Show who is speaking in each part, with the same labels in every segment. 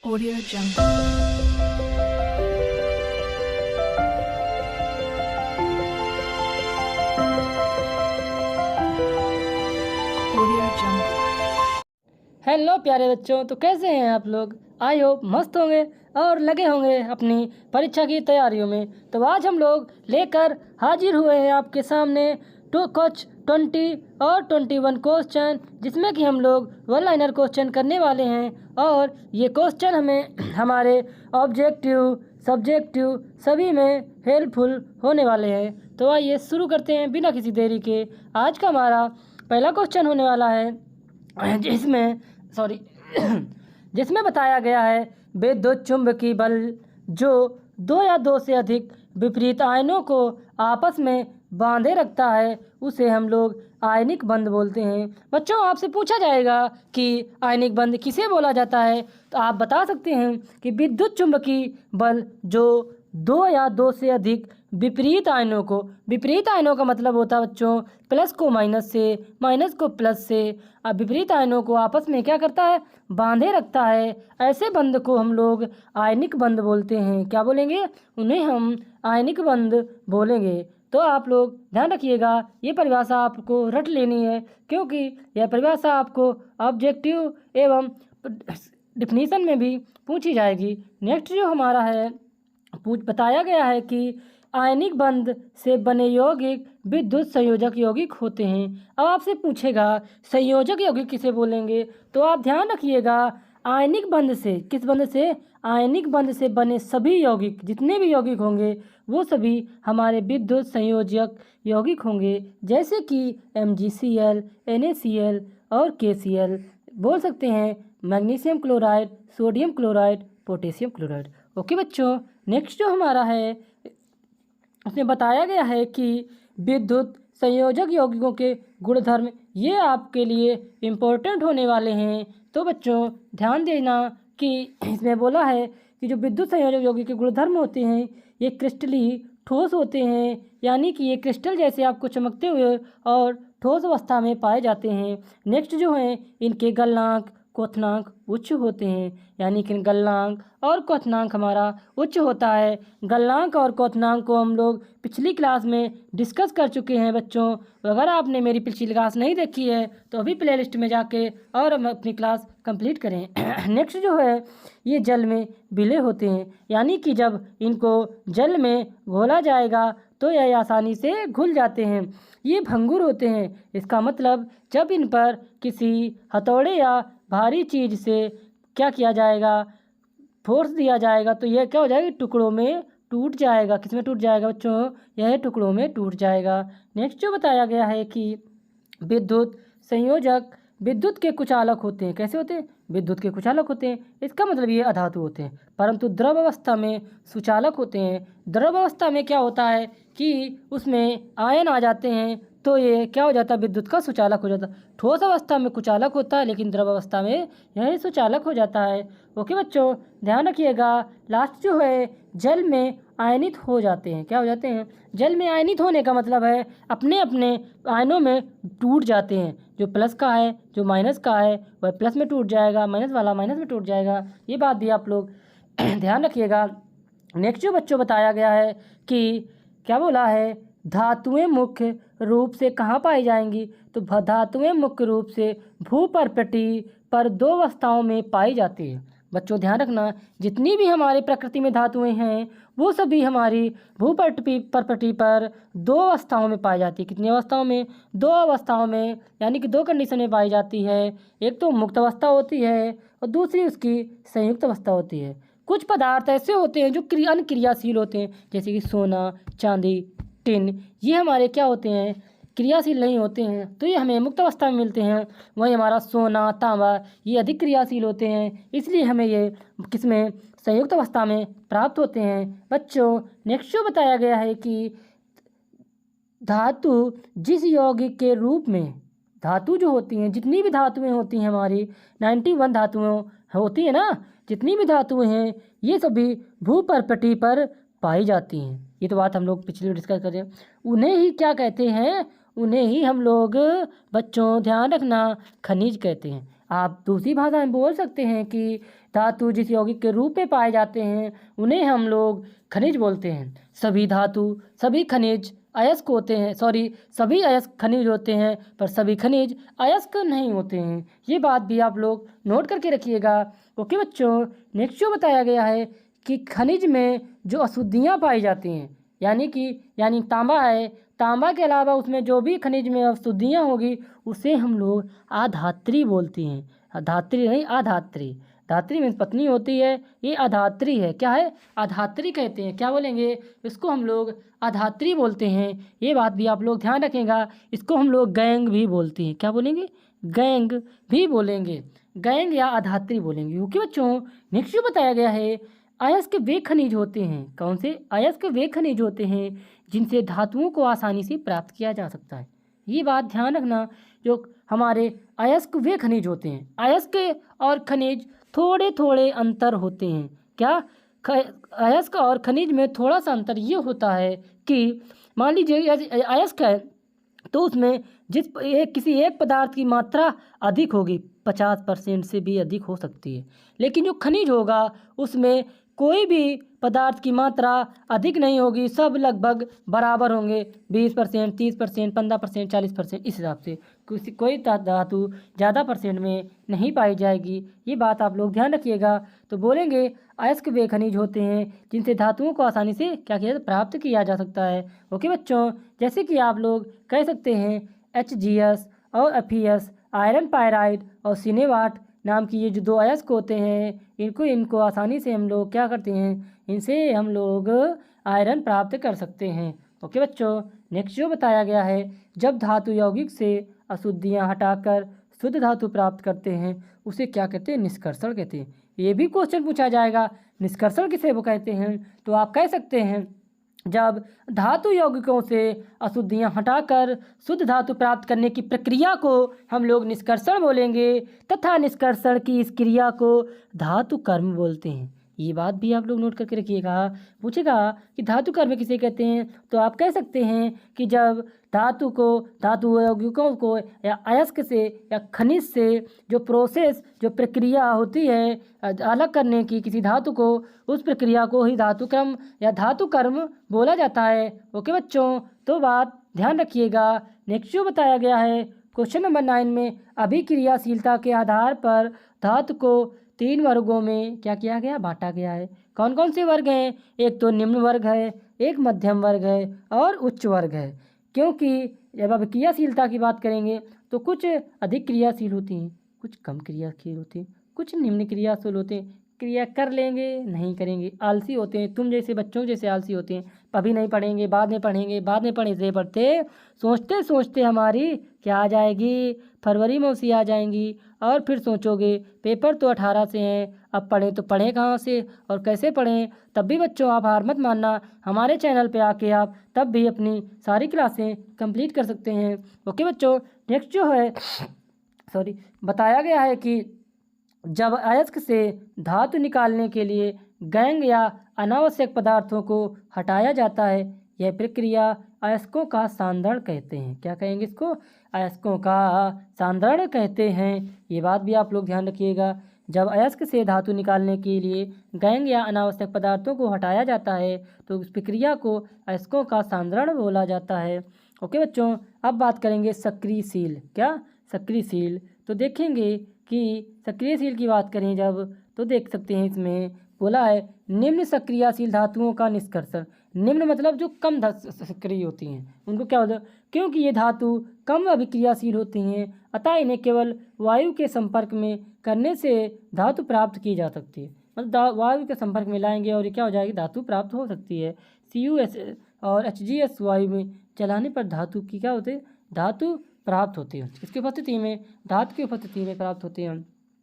Speaker 1: Audio Jungle. Audio Jungle.
Speaker 2: Hello प्यारे बच्चों, तो कैसे हैं आप लोग। आई होप मस्त होंगे और लगे होंगे अपनी परीक्षा की तैयारियों में। तो आज हम लोग लेकर हाजिर हुए हैं आपके सामने कुछ 20 और 21 क्वेश्चन, जिसमें कि हम लोग वन लाइनर क्वेश्चन करने वाले हैं। और ये क्वेश्चन हमें हमारे ऑब्जेक्टिव सब्जेक्टिव सभी में हेल्पफुल होने वाले हैं। तो आइए शुरू करते हैं बिना किसी देरी के। आज का हमारा पहला क्वेश्चन होने वाला है जिसमें बताया गया है विद्युत चुंबकीय बल जो दो या दो से अधिक विपरीत आयनों को आपस में बांधे रखता है उसे हम लोग आयनिक बंध बोलते हैं। बच्चों, आपसे पूछा जाएगा कि आयनिक बंध किसे बोला जाता है, तो आप बता सकते हैं कि विद्युत चुंबकीय बल जो दो या दो से अधिक विपरीत आयनों का मतलब होता है बच्चों प्लस को माइनस से, माइनस को प्लस से। अब विपरीत आयनों को आपस में क्या करता है, बांधे रखता है। ऐसे बंध को हम लोग आयनिक बंध बोलते हैं। क्या बोलेंगे, उन्हें हम आयनिक बंध बोलेंगे। तो आप लोग ध्यान रखिएगा, ये परिभाषा आपको रट लेनी है, क्योंकि यह परिभाषा आपको ऑब्जेक्टिव एवं डिफिनीशन में भी पूछी जाएगी। नेक्स्ट जो हमारा है बताया गया है कि आयनिक बंध से बने यौगिक विद्युत संयोजक यौगिक होते हैं। अब आपसे पूछेगा संयोजक यौगिक किसे बोलेंगे, तो आप ध्यान रखिएगा आयनिक बंध से, किस बंध से, आयनिक बंध से बने सभी यौगिक, जितने भी यौगिक होंगे वो सभी हमारे विद्युत संयोजक यौगिक होंगे। जैसे कि MgCl, NaCl और KCl। बोल सकते हैं magnesium chloride, sodium chloride, potassium chloride. Okay बच्चों, नेक्स्ट जो हमारा है उसमें बताया गया है कि विद्युत संयोजक यौगिकों के गुणधर्म ये आपके लिए इम्पोर्टेंट होने वाले हैं। तो बच्चों ध्यान देना कि इसमें बोला है कि जो विद्युत संयोजक यौगिक के गुणधर्म होते हैं ये क्रिस्टली ठोस होते हैं, यानी कि ये क्रिस्टल जैसे आपको चमकते हुए और ठोस अवस्था में पाए जाते हैं। नेक्स्ट जो है इनके गलनांक क्वथनांक उच्च होते हैं, यानी कि गलनांक और क्वथनांक हमारा उच्च होता है। गलनांक और क्वथनांक को हम लोग पिछली क्लास में डिस्कस कर चुके हैं बच्चों। अगर आपने मेरी पिछली क्लास नहीं देखी है तो अभी प्लेलिस्ट में जाके और हम अपनी क्लास कंप्लीट करें। नेक्स्ट जो है ये जल में विलय होते हैं, यानी कि जब इनको जल में घोला जाएगा तो यह आसानी से घुल जाते हैं। ये भंगुर होते हैं, इसका मतलब जब इन पर किसी हथौड़े या भारी चीज़ से क्या किया जाएगा, फोर्स दिया जाएगा, तो यह क्या हो जाएगा, टुकड़ों में टूट जाएगा। किस में टूट जाएगा बच्चों, यह टुकड़ों में टूट जाएगा। नेक्स्ट जो बताया गया है कि विद्युत संयोजक विद्युत के कुचालक होते हैं। कैसे होते हैं, विद्युत के कुचालक होते हैं। इसका मतलब ये अधातु होते हैं, परंतु द्रव अवस्था में सुचालक होते हैं। द्रव अवस्था में क्या होता है कि उसमें आयन आ जाते हैं तो ये क्या हो जाता है, विद्युत का सुचालक हो जाता है। ठोस अवस्था में कुचालक होता है, लेकिन द्रव अवस्था में यह सुचालक हो जाता है। ओके बच्चों, ध्यान रखिएगा। लास्ट जो है जल में आयनित हो जाते हैं। क्या हो जाते हैं, जल में आयनित होने का मतलब है अपने अपने आयनों में टूट जाते हैं। जो प्लस का है, जो माइनस का है, वह प्लस में टूट जाएगा, माइनस वाला माइनस में टूट जाएगा। ये बात भी आप लोग ध्यान रखिएगा। नेक्स्ट जो बच्चों बताया गया है कि क्या बोला है, धातुएं मुख्य रूप से कहाँ पाई जाएंगी, तो धातुएं मुख्य रूप से भूपर्पटी पर दो अवस्थाओं में पाई जाती है। बच्चों ध्यान रखना, जितनी भी हमारी प्रकृति में धातुएं हैं वो सभी हमारी भूपर्पटी पर दो अवस्थाओं में पाई जाती है। कितनी अवस्थाओं में, दो अवस्थाओं में, यानी कि दो कंडीशन में पाई जाती है। एक तो मुक्त अवस्था होती है और दूसरी उसकी संयुक्त अवस्था होती है। कुछ पदार्थ ऐसे होते हैं जो अनक्रियाशील होते हैं, जैसे कि सोना, चांदी, टिन, ये हमारे क्या होते हैं, क्रियाशील नहीं होते हैं, तो ये हमें मुक्त अवस्था में मिलते हैं। वहीं हमारा सोना, तांबा ये अधिक क्रियाशील होते हैं, इसलिए हमें ये किसमें, संयुक्त अवस्था में प्राप्त होते हैं। बच्चों नेक्स्ट जो बताया गया है कि धातु जिस यौगिक के रूप में, धातु जो होती हैं, जितनी भी धातुएं होती हैं हमारी 91 धातुएं होती हैं ना, जितनी भी धातुएं हैं ये सभी भूपर्पटी पर पाई जाती हैं। ये तो बात हम लोग पिछले डिस्कस कर रहे हैं। उन्हें ही क्या कहते हैं, उन्हें ही हम लोग बच्चों ध्यान रखना खनिज कहते हैं। आप दूसरी भाषा में बोल सकते हैं कि धातु जिस यौगिक के रूप में पाए जाते हैं उन्हें हम लोग खनिज बोलते हैं। सभी धातु, सभी खनिज अयस्क होते हैं, सभी अयस्क खनिज होते हैं, पर सभी खनिज अयस्क नहीं होते हैं। ये बात भी आप लोग नोट करके रखिएगा। ओके बच्चों, नेक्स्ट जो बताया गया है कि खनिज में जो अशुद्धियाँ पाई जाती हैं, यानी तांबा है, तांबा के अलावा उसमें जो भी खनिज में अशुद्धियाँ होगी उसे हम लोग अधात्री बोलते हैं। धात्री नहीं, अधात्री। धात्री मीन्स पत्नी होती है, ये अधात्री है। क्या है? अधात्री कहते हैं। क्या बोलेंगे? इसको हम लोग अधात्री बोलते हैं। ये बात भी आप लोग ध्यान रखेंगे। इसको हम लोग गैंग भी बोलते हैं। क्या बोलेंगे? गैंग भी बोलेंगे, गैंग या अधात्री बोलेंगे। ओके बच्चों, नेक्स्ट जो बताया गया है, अयस्क वे खनिज होते हैं। कौन से? अयस्क वे खनिज होते हैं जिनसे धातुओं को आसानी से प्राप्त किया जा सकता है। ये बात ध्यान रखना, जो हमारे अयस्क वे खनिज होते हैं। अयस्क और खनिज थोड़े थोड़े अंतर होते हैं। क्या? अयस्क और खनिज में थोड़ा सा अंतर ये होता है कि मान लीजिए अयस्क है तो उसमें किसी एक पदार्थ की मात्रा अधिक होगी, 50% से भी अधिक हो सकती है। लेकिन जो खनिज होगा उसमें कोई भी पदार्थ की मात्रा अधिक नहीं होगी, सब लगभग बराबर होंगे। 20%, 30%, 15%, 40%, इस हिसाब से कोई धातु ज़्यादा परसेंट में नहीं पाई जाएगी। ये बात आप लोग ध्यान रखिएगा। तो बोलेंगे अयस्क वे खनिज होते हैं जिनसे धातुओं को आसानी से क्या किया प्राप्त किया जा सकता है। ओके बच्चों, जैसे कि आप लोग कह सकते हैं HGS और FeS, आयरन पायराइड और सिनेवाट नाम की ये जो 2 अयस्क होते हैं, इनको आसानी से हम लोग क्या करते हैं, इनसे हम लोग आयरन प्राप्त कर सकते हैं। ओके बच्चों, नेक्स्ट जो बताया गया है, जब धातु यौगिक से अशुद्धियाँ हटाकर शुद्ध धातु प्राप्त करते हैं उसे क्या कहते हैं? निष्कर्षण कहते हैं। ये भी क्वेश्चन पूछा जाएगा, निष्कर्षण किसे वो कहते हैं? तो आप कह सकते हैं जब धातु यौगिकों से अशुद्धियाँ हटाकर शुद्ध धातु प्राप्त करने की प्रक्रिया को हम लोग निष्कर्षण बोलेंगे, तथा निष्कर्षण की इस क्रिया को धातु कर्म बोलते हैं। ये बात भी आप लोग नोट करके रखिएगा। पूछेगा कि धातु कर्म किसे कहते हैं, तो आप कह सकते हैं कि जब धातु यौगिकों को या अयस्क से या खनिज से जो प्रक्रिया होती है अलग करने की किसी धातु को, उस प्रक्रिया को ही धातु क्रम या धातु कर्म बोला जाता है। ओके बच्चों, तो बात ध्यान रखिएगा। नेक्स्ट जो बताया गया है क्वेश्चन नंबर 9 में, अभिक्रियाशीलता के आधार पर धातु को 3 वर्गों में क्या किया गया? बांटा गया है। कौन कौन से वर्ग हैं? एक तो निम्न वर्ग है, एक मध्यम वर्ग है और उच्च वर्ग है। क्योंकि जब अभिक्रियाशीलता की बात करेंगे तो कुछ अधिक क्रियाशील होती हैं, कुछ कम क्रियाशील होती हैं, कुछ निम्न क्रियाशील होते हैं, क्रिया कर लेंगे नहीं करेंगे, आलसी होते हैं, तुम जैसे बच्चों जैसे आलसी होते हैं। अभी नहीं पढ़ेंगे, बाद में पढ़ेंगे, बाद में पढ़ते सोचते सोचते हमारी क्या आ जाएगी? फरवरी में उसी आ जाएंगी। और फिर सोचोगे पेपर तो 18 से हैं, अब पढ़ें तो पढ़ें कहाँ से और कैसे पढ़ें? तब भी बच्चों आप हार मत मानना, हमारे चैनल पे आके आप तब भी अपनी सारी क्लासें कंप्लीट कर सकते हैं। ओके बच्चों, नेक्स्ट जो है बताया गया है कि जब अयस्क से धातु निकालने के लिए गैंग या अनावश्यक पदार्थों को हटाया जाता है, यह प्रक्रिया अयस्कों का सांद्रण कहते हैं। क्या कहेंगे इसको? अयस्कों का सांद्रण कहते हैं। ये बात भी आप लोग ध्यान रखिएगा। जब अयस्क से धातु निकालने के लिए गैंग या अनावश्यक पदार्थों को हटाया जाता है तो उस प्रक्रिया को अयस्कों का सांद्रण बोला जाता है। ओके बच्चों, अब बात करेंगे सक्रियशील। क्या? सक्रियशील। तो देखेंगे कि सक्रियशील की बात करें जब, तो देख सकते हैं इसमें बोला है निम्न सक्रियशील धातुओं का निष्कर्षण। निम्न मतलब जो कम सक्रिय होती हैं उनको क्या होता है? क्योंकि ये धातु कम अभिक्रियाशील होती हैं, अतः इन्हें केवल वायु के संपर्क में करने से धातु प्राप्त की जा सकती है। मतलब वायु के संपर्क में लाएंगे और ये क्या हो जाएगी? धातु प्राप्त हो सकती है। CuS और HgS वायु में चलाने पर धातु की क्या होती है? धातु प्राप्त होती है। इसकी उपस्थिति में, धातु की उपस्थिति में प्राप्त होती है।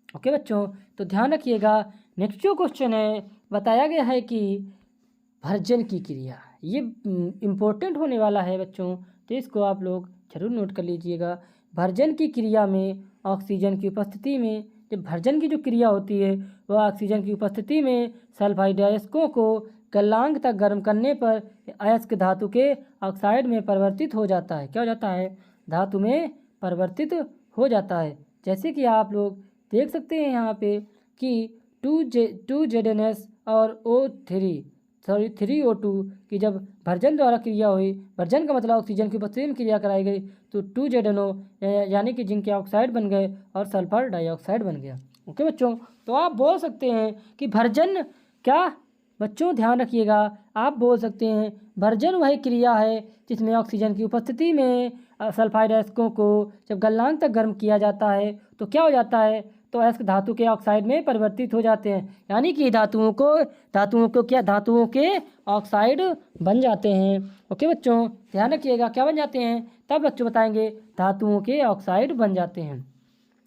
Speaker 2: ओके बच्चों, तो ध्यान रखिएगा। नेक्स्ट जो क्वेश्चन है बताया गया है कि भर्जन की क्रिया, ये इम्पोर्टेंट होने वाला है बच्चों, तो इसको आप लोग जरूर नोट कर लीजिएगा। भर्जन की क्रिया में ऑक्सीजन की उपस्थिति में, जब भर्जन की जो क्रिया होती है वह ऑक्सीजन की उपस्थिति में सल्फाइड अयस्कों को गलनांक तक गर्म करने पर अयस्क धातु के ऑक्साइड में परिवर्तित हो जाता है। क्या हो जाता है? धातु में परिवर्तित हो जाता है। जैसे कि आप लोग देख सकते हैं यहाँ पे कि 2ZNS और O3 की जब भर्जन द्वारा क्रिया हुई, भर्जन का मतलब ऑक्सीजन की उपस्थिति में क्रिया कराई गई, तो 2ZNO यानी कि जिंक के ऑक्साइड बन गए और सल्फर डाइऑक्साइड बन गया। ओके बच्चों, तो आप बोल सकते हैं कि भर्जन क्या, बच्चों ध्यान रखिएगा, आप बोल सकते हैं भर्जन वही क्रिया है जिसमें ऑक्सीजन की उपस्थिति में सल्फाइड अयस्कों को जब गलनांक तक गर्म किया जाता है तो क्या हो जाता है, तो अयस्क धातु के ऑक्साइड में परिवर्तित हो जाते हैं, यानी कि धातुओं के ऑक्साइड बन जाते हैं। ओके बच्चों, ध्यान रखिएगा, क्या बन जाते हैं, तब बच्चों बताएंगे धातुओं के ऑक्साइड बन जाते हैं।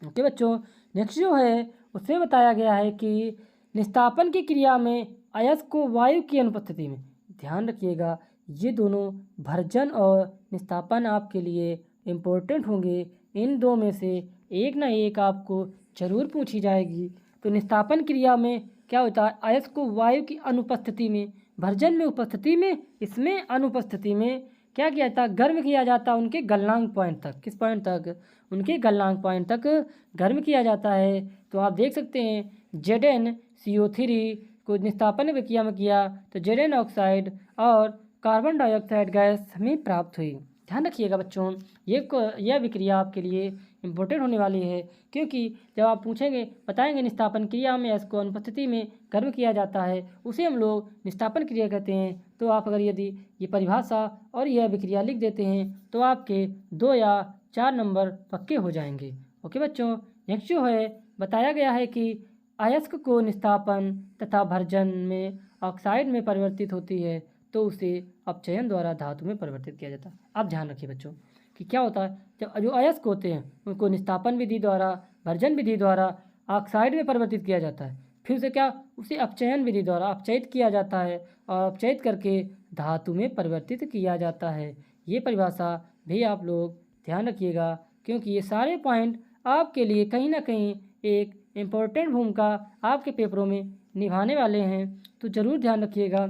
Speaker 2: ओके बच्चों, नेक्स्ट जो है उसमें बताया गया है कि निस्तापन की क्रिया में अयस्क को वायु की अनुपस्थिति में, ध्यान रखिएगा ये दोनों भर्जन और निस्तापन आपके लिए इम्पोर्टेंट होंगे, इन दो में से एक ना एक आपको जरूर पूछी जाएगी। तो निस्तापन क्रिया में क्या होता है, अयस्क को वायु की अनुपस्थिति में, भर्जन में उपस्थिति में, इसमें अनुपस्थिति में क्या किया जाता, गर्म किया जाता उनके गलनांक पॉइंट तक। किस पॉइंट तक, उनके गलनांक पॉइंट तक गर्म किया जाता है। तो आप देख सकते हैं ZnCO3 को निस्तापन प्रक्रिया में किया तो ZN ऑक्साइड और कार्बन डाइऑक्साइड गैस हमें प्राप्त हुई। ध्यान रखिएगा बच्चों, यह विक्रिया आपके लिए इम्पोर्टेंट होने वाली है, क्योंकि जब आप पूछेंगे बताएंगे निस्तापन क्रिया में इसको अनुपस्थिति में गर्म किया जाता है, उसे हम लोग निस्तापन क्रिया कहते हैं। तो आप अगर यदि ये परिभाषा और यह विक्रिया लिख देते हैं तो आपके 2 या 4 नंबर पक्के हो जाएंगे। ओके बच्चों, नेक्स्ट जो है बताया गया है कि अयस्क को निस्तापन तथा भर्जन में ऑक्साइड में परिवर्तित होती है तो उसे अपचयन द्वारा धातु में परिवर्तित किया जाता है। आप ध्यान रखिए बच्चों कि क्या होता है, जब जो अयस्क होते हैं उनको निस्तापन विधि द्वारा, भर्जन विधि द्वारा ऑक्साइड में परिवर्तित किया जाता है, फिर उसे क्या, उसे अपचयन विधि द्वारा अपचयित किया जाता है और अपचयित करके धातु में परिवर्तित किया जाता है। ये परिभाषा भी आप लोग ध्यान रखिएगा, क्योंकि ये सारे पॉइंट आपके लिए कहीं ना कहीं एक इम्पोर्टेंट भूमिका आपके पेपरों में निभाने वाले हैं, तो ज़रूर ध्यान रखिएगा।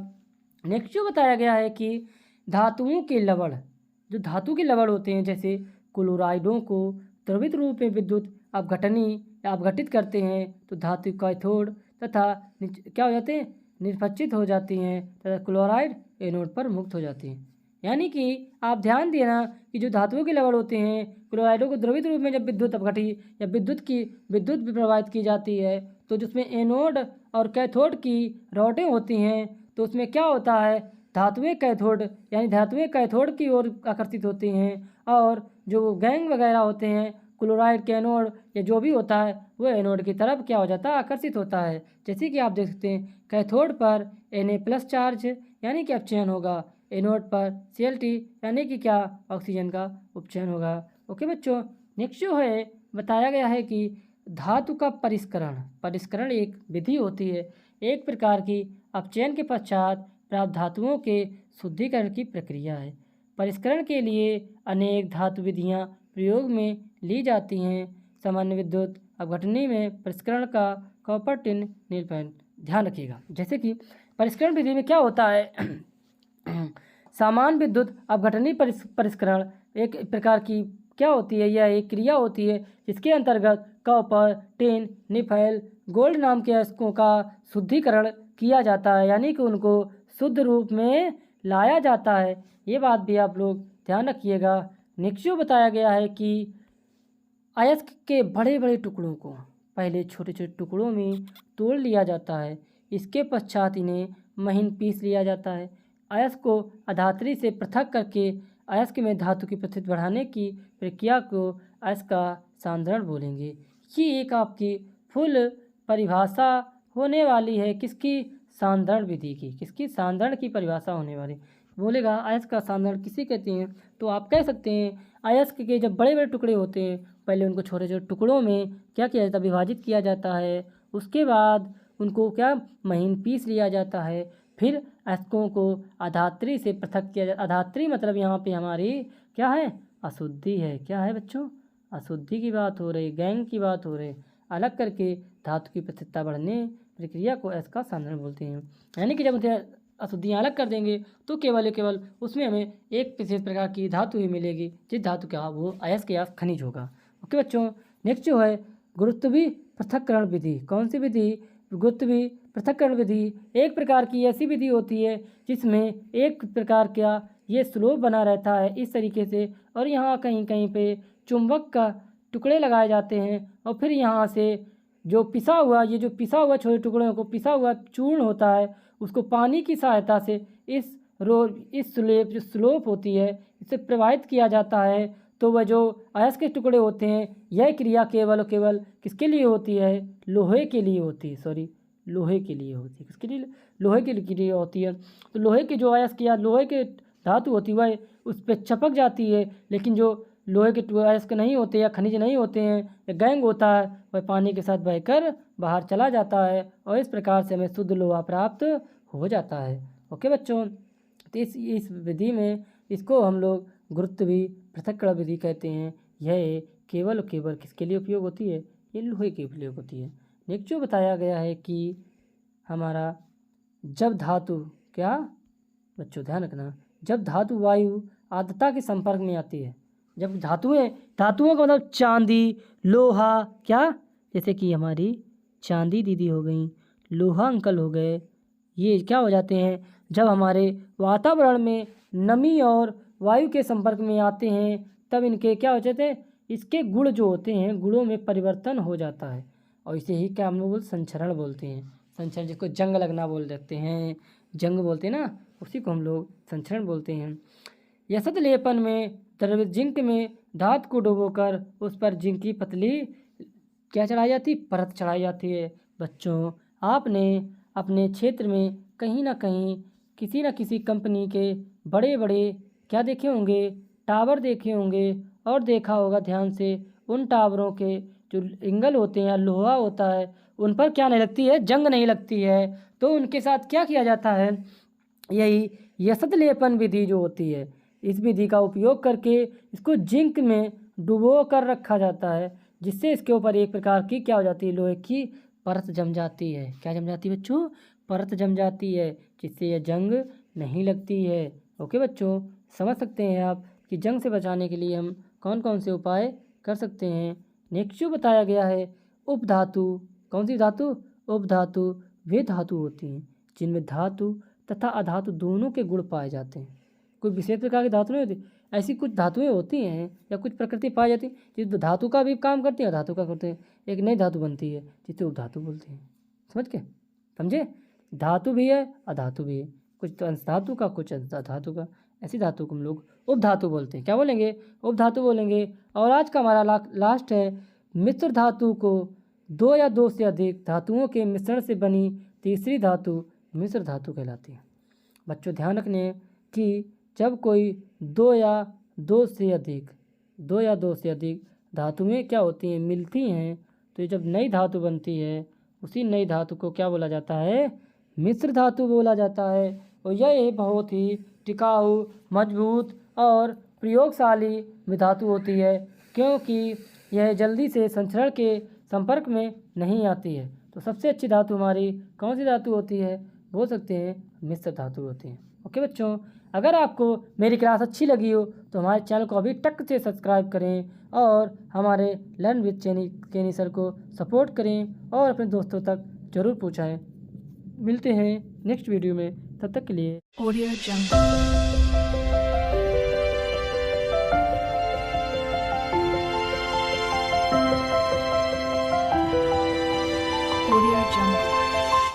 Speaker 2: नेक्स्ट जो बताया गया है कि धातुओं के लवण, जो धातु के लवण होते हैं जैसे क्लोराइडों को द्रवित रूप में विद्युत अपघटित करते हैं तो धातु कैथोड तथा क्या हो जाते हैं, निर्पचित हो जाती हैं तथा क्लोराइड एनोड पर मुक्त हो जाती हैं। यानी कि आप ध्यान देना कि जो धातुओं के लवण होते हैं, क्लोराइडों को द्रवित रूप में जब विद्युत अपघटित या विद्युत भी प्रवाहित की जाती है तो जिसमें एनोड और कैथोड की रॉडें होती हैं तो उसमें क्या होता है, धातुएं कैथोड की ओर आकर्षित होती हैं और जो गैंग वगैरह होते हैं क्लोराइड के एनोड या जो भी होता है वो एनोड की तरफ क्या हो जाता है, आकर्षित होता है। जैसे कि आप देख सकते हैं कैथोड पर Na+ चार्ज यानी कि अपचयन होगा, एनोड पर Cl2 यानी कि क्या, ऑक्सीजन का उपचयन होगा। ओके बच्चों, नेक्स्ट जो है बताया गया है कि धातु का परिष्करण एक विधि होती है, एक प्रकार की अपचयन के पश्चात प्राप्त धातुओं के शुद्धिकरण की प्रक्रिया है। परिष्करण के लिए अनेक धातु विधियाँ प्रयोग में ली जाती हैं। सामान्य विद्युत अपघटनी में परिष्करण का कॉपर टिन नील पेंट, ध्यान रखिएगा। जैसे कि परिष्करण विधि में क्या होता है सामान्य विद्युत अपघटनी परिष्करण एक प्रकार की क्या होती है, यह एक क्रिया होती है जिसके अंतर्गत कॉपर, टिन, निफेल, गोल्ड नाम के अयस्कों का शुद्धिकरण किया जाता है, यानी कि उनको शुद्ध रूप में लाया जाता है। ये बात भी आप लोग ध्यान रखिएगा। नेक्स्ट जो बताया गया है कि अयस्क के बड़े बड़े टुकड़ों को पहले छोटे छोटे टुकड़ों में तोड़ लिया जाता है, इसके पश्चात इन्हें महीन पीस लिया जाता है। अयस्क को अधात्री से पृथक करके अयस्क में धातु की उपस्थिति बढ़ाने की प्रक्रिया को अयस्क का सांद्रण बोलेंगे। ये एक आपकी फुल परिभाषा होने वाली है किसकी, सांद्रण विधि की, किसकी, सांद्रण की परिभाषा होने वाली। बोलेगा अयस्क का सांद्रण किसे कहते हैं, तो आप कह सकते हैं अयस्क के जब बड़े बड़े टुकड़े होते हैं पहले उनको छोटे छोटे टुकड़ों में क्या किया जाता है, विभाजित किया जाता है, उसके बाद उनको क्या महीन पीस लिया जाता है, फिर अयस्कों को अधात्री से पृथक किया जाता है। अधात्री मतलब यहाँ पे हमारी क्या है, अशुद्धि है। क्या है बच्चों, अशुद्धि की बात हो रही, गैंग की बात हो रही। अलग करके धातु की प्रसिद्धता बढ़ने प्रक्रिया को अयस्क का सांद्रण बोलते हैं। यानी कि जब उसे अशुद्धियाँ अलग कर देंगे तो केवल उसमें हमें एक विशेष प्रकार की धातु ही मिलेगी, जिस धातु का वो अयस्क या खनिज होगा। ओके बच्चों, नेक्स्ट जो है गुरुत्वीय पृथक्करण विधि। कौन सी विधि? गुरुत्वीय पृथक्करण विधि एक प्रकार की ऐसी विधि होती है जिसमें एक प्रकार का ये स्लोप बना रहता है इस तरीके से, और यहाँ कहीं कहीं पे चुंबक का टुकड़े लगाए जाते हैं, और फिर यहाँ से जो पिसा हुआ छोटे टुकड़ों को पिसा हुआ चूर्ण होता है उसको पानी की सहायता से इस स्लोप होती है इसे प्रवाहित किया जाता है। तो वह जो अयस्क के टुकड़े होते हैं, यह क्रिया केवल और केवल किसके लिए होती है? लोहे के लिए होती है। लोहे के लिए होती है। किसके लिए? लोहे के लिए होती है। तो लोहे के जो अयस्क या लोहे के धातु होती है वह उस पर चपक जाती है, लेकिन जो लोहे के अयस्क नहीं होते या खनिज नहीं होते हैं या गैंग होता है वह पानी के साथ बहकर बाहर चला जाता है, और इस प्रकार से हमें शुद्ध लोहा प्राप्त हो जाता है। ओके बच्चों, तो इस विधि में इसको हम लोग गुरुत्वीय पृथक्करण विधि कहते हैं। यह केवल और केवल किसके लिए उपयोग होती है? ये लोहे के उपयोग होती है। नेक्स्ट जो बताया गया है कि हमारा जब धातु क्या बच्चों ध्यान रखना, जब धातु वायु आर्द्रता के संपर्क में आती है, जब धातुओं का मतलब चांदी, लोहा, क्या जैसे कि हमारी चांदी दीदी हो गई, लोहा अंकल हो गए, ये क्या हो जाते हैं जब हमारे वातावरण में नमी और वायु के संपर्क में आते हैं तब इनके क्या हो जाते हैं? इसके गुण जो होते हैं गुणों में परिवर्तन हो जाता है, और इसे ही क्या हम लोग संचरण बोलते हैं। संचरण जिसको जंग लगना बोल देते हैं, जंग बोलते हैं ना, उसी को हम लोग संचरण बोलते हैं। यसत लेपन में द्रवित जिंक में धातु को डुबोकर उस पर जिंक की पतली क्या चढ़ाई जाती? परत चढ़ाई जाती है। बच्चों आपने अपने क्षेत्र में कहीं ना कहीं किसी न किसी कंपनी के बड़े बड़े क्या देखे होंगे? टावर देखे होंगे, और देखा होगा ध्यान से उन टावरों के जो एंगल होते हैं, लोहा होता है, उन पर क्या नहीं लगती है? जंग नहीं लगती है। तो उनके साथ क्या किया जाता है? यही यसत लेपन विधि जो होती है, इस विधि का उपयोग करके इसको जिंक में डुबो कर रखा जाता है, जिससे इसके ऊपर एक प्रकार की क्या हो जाती है? लोहे की परत जम जाती है। क्या जम जाती है बच्चों? परत जम जाती है, जिससे यह जंग नहीं लगती है। ओके बच्चों, समझ सकते हैं आप कि जंग से बचाने के लिए हम कौन कौन से उपाय कर सकते हैं। नेक्स्ट जो बताया गया है उपधातु। कौन सी धातु? उपधातु वे धातु होती हैं जिनमें धातु तथा अधातु दोनों के गुण पाए जाते हैं। कोई विशेष प्रकार की धातु नहीं होती, ऐसी कुछ धातुएं होती हैं या कुछ प्रकृति पाई जाती है जो धातु का भी काम करती है अधातु का करते हैं। एक नई धातु बनती है जिसे उपधातु बोलते हैं। समझ के? समझे? धातु भी है अधातु भी है, कुछ तो अंश धातु का कुछ अंश धातु का, ऐसी धातु को हम लोग उपधातु बोलते हैं। क्या बोलेंगे? उपधातु बोलेंगे। और आज का हमारा लास्ट है मिश्र धातु को दो या दो से अधिक धातुओं के मिश्रण से बनी तीसरी धातु मिश्र धातु कहलाती है। बच्चों ध्यान रखने कि जब कोई दो या दो से अधिक धातुएं क्या होती हैं? मिलती हैं, तो ये जब नई धातु बनती है उसी नई धातु को क्या बोला जाता है? मिश्र धातु बोला जाता है। और यह बहुत ही टिकाऊ, मजबूत और प्रयोगशाली धातु होती है, क्योंकि यह जल्दी से संचरण के संपर्क में नहीं आती है। तो सबसे अच्छी धातु हमारी कौन सी धातु होती है? बोल सकते हैं मिश्र धातु होती है। ओके बच्चों, अगर आपको मेरी क्लास अच्छी लगी हो तो हमारे चैनल को अभी टक से सब्सक्राइब करें और हमारे लर्न विद केनी सर को सपोर्ट करें और अपने दोस्तों तक ज़रूर पहुँचाएँ। मिलते हैं नेक्स्ट वीडियो में, तब तक के लिए
Speaker 1: Audio Jungle.